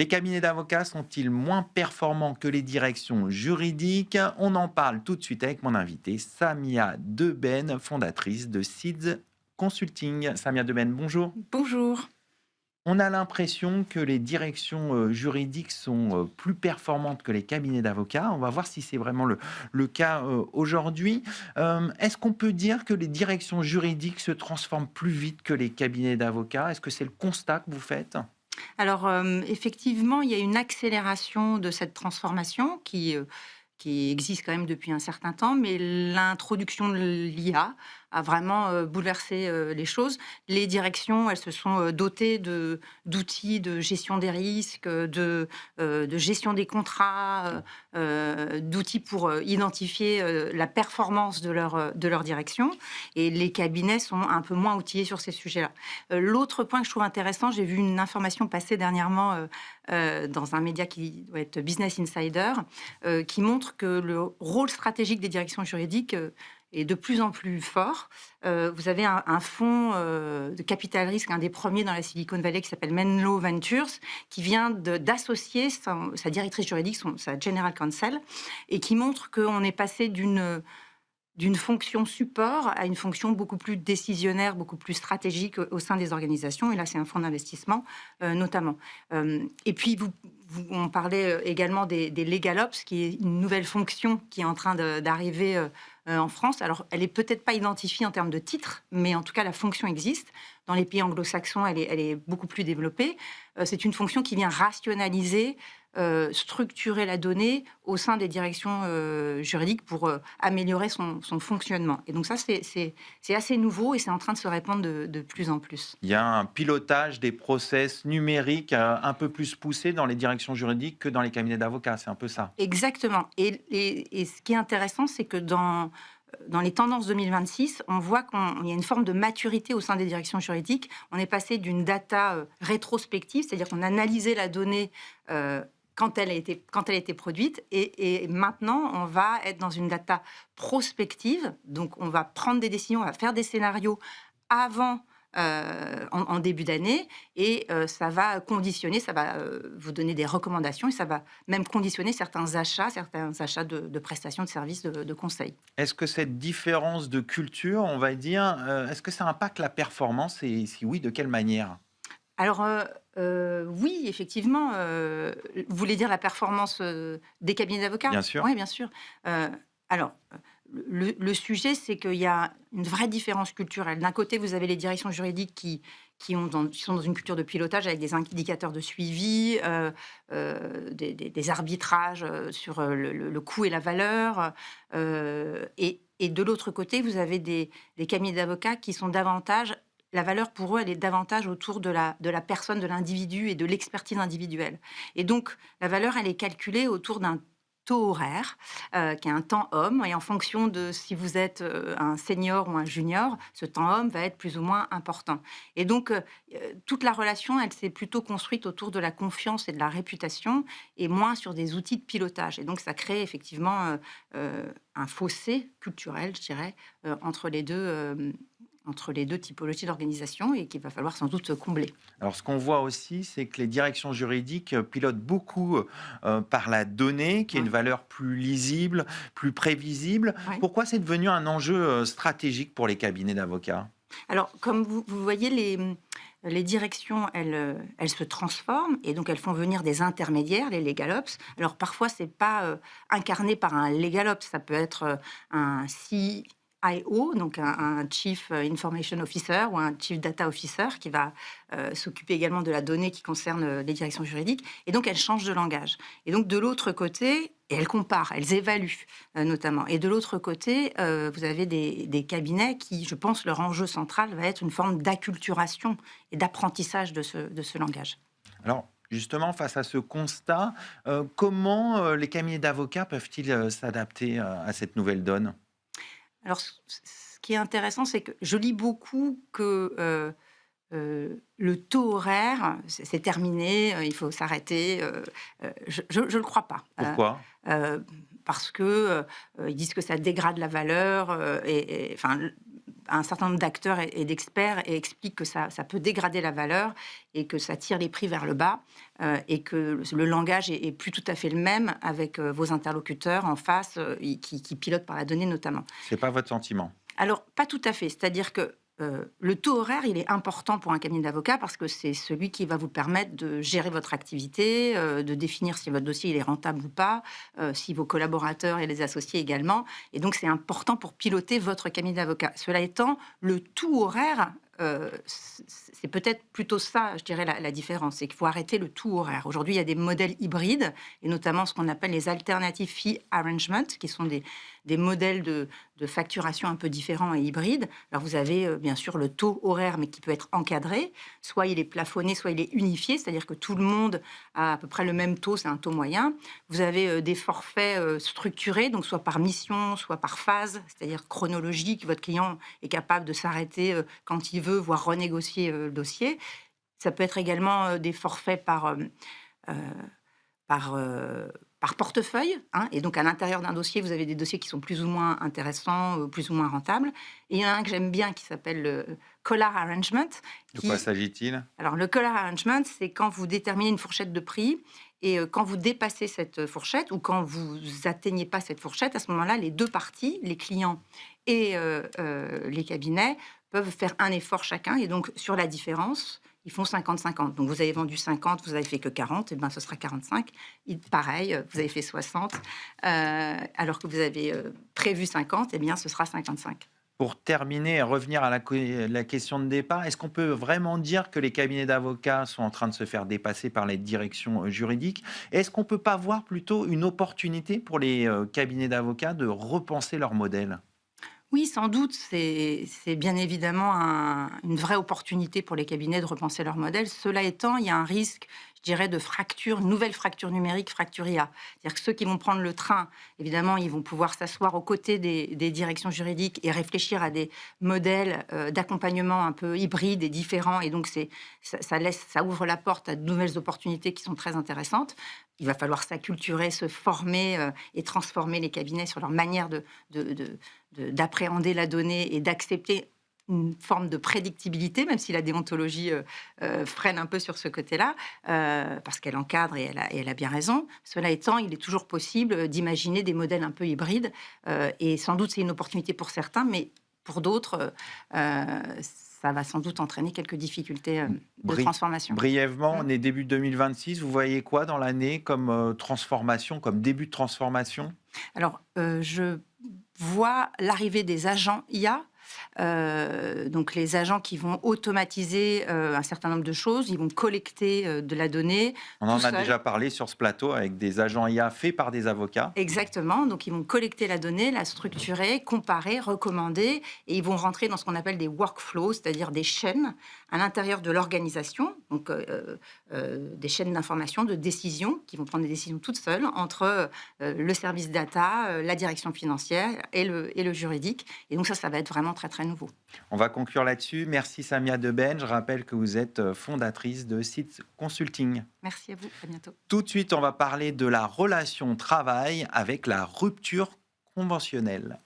Les cabinets d'avocats sont-ils moins performants que les directions juridiques? On en parle tout de suite avec mon invité, Samia Deben, fondatrice de Seeds Consulting. Samia Deben, bonjour. Bonjour. On a l'impression que les directions juridiques sont plus performantes que les cabinets d'avocats. On va voir si c'est vraiment le cas aujourd'hui. Est-ce qu'on peut dire que les directions juridiques se transforment plus vite que les cabinets d'avocats? Est-ce que c'est le constat que vous faites? Alors, effectivement, il y a une accélération de cette transformation qui existe quand même depuis un certain temps, mais l'introduction de l'IA a vraiment bouleversé les choses. Les directions, elles se sont dotées d'outils de gestion des risques, de gestion des contrats, d'outils pour identifier la performance de leur direction. Et les cabinets sont un peu moins outillés sur ces sujets-là. L'autre point que je trouve intéressant, j'ai vu une information passer dernièrement dans un média qui doit être Business Insider, qui montre que le rôle stratégique des directions juridiques est de plus en plus fort. Vous avez un fonds de capital risque, un des premiers dans la Silicon Valley, qui s'appelle Menlo Ventures, qui vient d'associer sa directrice juridique, sa general counsel, et qui montre qu'on est passé d'une fonction support à une fonction beaucoup plus décisionnaire, beaucoup plus stratégique au sein des organisations. Et là, c'est un fonds d'investissement, notamment. Et puis, on parlait également des Legal Ops, qui est une nouvelle fonction qui est en train d'arriver en France. Alors, elle n'est peut-être pas identifiée en termes de titre, mais en tout cas, la fonction existe. Dans les pays anglo-saxons, elle est beaucoup plus développée. C'est une fonction qui vient rationaliser, structurer la donnée au sein des directions juridiques pour améliorer son fonctionnement. Et donc ça, c'est assez nouveau et c'est en train de se répandre de plus en plus. Il y a un pilotage des process numériques un peu plus poussé dans les directions juridiques que dans les cabinets d'avocats. C'est un peu ça. Exactement. Et ce qui est intéressant, c'est que dans les tendances 2026, on voit qu'il y a une forme de maturité au sein des directions juridiques. On est passé d'une data rétrospective, c'est-à-dire qu'on analysait la donnée quand elle a été produite, et maintenant, on va être dans une data prospective. Donc, on va prendre des décisions, on va faire des scénarios avant, en début d'année, et ça va conditionner, ça va vous donner des recommandations, et ça va même conditionner certains achats de prestations de services de conseil. Est-ce que cette différence de culture, on va dire, est-ce que ça impacte la performance et si oui, de quelle manière? Alors, oui, effectivement, vous voulez dire la performance, des cabinets d'avocats? Bien sûr. Oui, bien sûr. Alors, le sujet, c'est qu'il y a une vraie différence culturelle. D'un côté, vous avez les directions juridiques qui sont dans une culture de pilotage avec des indicateurs de suivi, des arbitrages, sur, le coût et la valeur, et de l'autre côté, vous avez des cabinets d'avocats qui sont davantage, la valeur pour eux, elle est davantage autour de la personne, de l'individu et de l'expertise individuelle. Et donc, la valeur, elle est calculée autour d'un taux horaire, qui est un temps homme, et en fonction de si vous êtes un senior ou un junior, ce temps homme va être plus ou moins important. Et donc, toute la relation, elle s'est plutôt construite autour de la confiance et de la réputation, et moins sur des outils de pilotage. Et donc, ça crée effectivement un fossé culturel, je dirais, entre les deux typologies d'organisation, et qu'il va falloir sans doute combler. Alors, ce qu'on voit aussi, c'est que les directions juridiques pilotent beaucoup par la donnée, qui est une Ouais. valeur plus lisible, plus prévisible. Ouais. Pourquoi c'est devenu un enjeu stratégique pour les cabinets d'avocats? Alors, comme vous voyez, les directions, elles se transforment, et donc elles font venir des intermédiaires, les legal ops. Alors, parfois, c'est pas incarné par un legal ops, ça peut être un CIO, donc un Chief Information Officer, ou un Chief Data Officer, qui va s'occuper également de la donnée qui concerne les directions juridiques. Et donc, elles changent de langage. Et donc, de l'autre côté, et elles comparent, elles évaluent, notamment. Et de l'autre côté, vous avez des cabinets qui, je pense, leur enjeu central va être une forme d'acculturation et d'apprentissage de ce langage. Alors, justement, face à ce constat, comment les cabinets d'avocats peuvent-ils s'adapter à cette nouvelle donne? Alors, ce qui est intéressant, c'est que je lis beaucoup que le taux horaire, c'est terminé, il faut s'arrêter. Je le crois pas. Pourquoi? Parce que ils disent que ça dégrade la valeur, enfin, un certain nombre d'acteurs et d'experts et expliquent que ça peut dégrader la valeur et que ça tire les prix vers le bas, et que le langage est plus tout à fait le même avec vos interlocuteurs en face, qui pilotent par la donnée notamment. C'est pas votre sentiment? Alors, pas tout à fait. C'est-à-dire que le taux horaire, il est important pour un cabinet d'avocat parce que c'est celui qui va vous permettre de gérer votre activité, de définir si votre dossier il est rentable ou pas, si vos collaborateurs et les associés également. Et donc, c'est important pour piloter votre cabinet d'avocat. Cela étant, le taux horaire, c'est peut-être plutôt ça, je dirais, la différence. C'est qu'il faut arrêter le taux horaire. Aujourd'hui, il y a des modèles hybrides, et notamment ce qu'on appelle les alternative fee arrangements, qui sont des modèles de facturation un peu différents et hybrides. Alors, vous avez bien sûr le taux horaire, mais qui peut être encadré. Soit il est plafonné, soit il est unifié, c'est-à-dire que tout le monde a à peu près le même taux, c'est un taux moyen. Vous avez des forfaits structurés, donc soit par mission, soit par phase, c'est-à-dire chronologique. Votre client est capable de s'arrêter quand il veut, voire renégocier le dossier. Ça peut être également des forfaits euh, par, par portefeuille, hein, et donc à l'intérieur d'un dossier, vous avez des dossiers qui sont plus ou moins intéressants, plus ou moins rentables. Et il y en a un que j'aime bien qui s'appelle le collar arrangement. De quoi s'agit-il? Alors le collar arrangement, c'est quand vous déterminez une fourchette de prix et quand vous dépassez cette fourchette ou quand vous atteignez pas cette fourchette, à ce moment-là, les deux parties, les clients et les cabinets, peuvent faire un effort chacun et donc sur la différence, ils font 50-50. Donc, vous avez vendu 50, vous avez fait que 40, et bien, ce sera 45. Pareil, vous avez fait 60, alors que vous avez prévu 50, et bien, ce sera 55. Pour terminer et revenir à la question de départ, est-ce qu'on peut vraiment dire que les cabinets d'avocats sont en train de se faire dépasser par les directions juridiques? Est-ce qu'on ne peut pas voir plutôt une opportunité pour les cabinets d'avocats de repenser leur modèle? Oui, sans doute, c'est bien évidemment une vraie opportunité pour les cabinets de repenser leur modèle. Cela étant, il y a un risque, je dirais, de fracture, une nouvelle fracture numérique, fracture IA. C'est-à-dire que ceux qui vont prendre le train, évidemment, ils vont pouvoir s'asseoir aux côtés des directions juridiques et réfléchir à des modèles d'accompagnement un peu hybrides et différents. Et donc, ça ouvre la porte à de nouvelles opportunités qui sont très intéressantes. Il va falloir s'acculturer, se former et transformer les cabinets sur leur manière d'appréhender la donnée et d'accepter une forme de prédictibilité, même si la déontologie freine un peu sur ce côté-là, parce qu'elle encadre et elle a bien raison. Cela étant, il est toujours possible d'imaginer des modèles un peu hybrides, et sans doute c'est une opportunité pour certains, mais pour d'autres, ça va sans doute entraîner quelques difficultés de transformation. Brièvement, on est début 2026, vous voyez quoi dans l'année comme transformation, comme début de transformation? Alors, je vois l'arrivée des agents IA, donc les agents qui vont automatiser un certain nombre de choses, ils vont collecter de la donnée. On en a déjà parlé sur ce plateau avec des agents IA faits par des avocats. Exactement, donc ils vont collecter la donnée, la structurer, comparer, recommander, et ils vont rentrer dans ce qu'on appelle des workflows, c'est-à-dire des chaînes à l'intérieur de l'organisation, donc des chaînes d'information, de décision, qui vont prendre des décisions toutes seules entre le service data, la direction financière et le juridique. Et donc ça va être vraiment très, très nouveau. On va conclure là-dessus. Merci Samia Deben. Je rappelle que vous êtes fondatrice de Seeds Consulting. Merci à vous, à bientôt. Tout de suite, on va parler de la relation travail avec la rupture conventionnelle.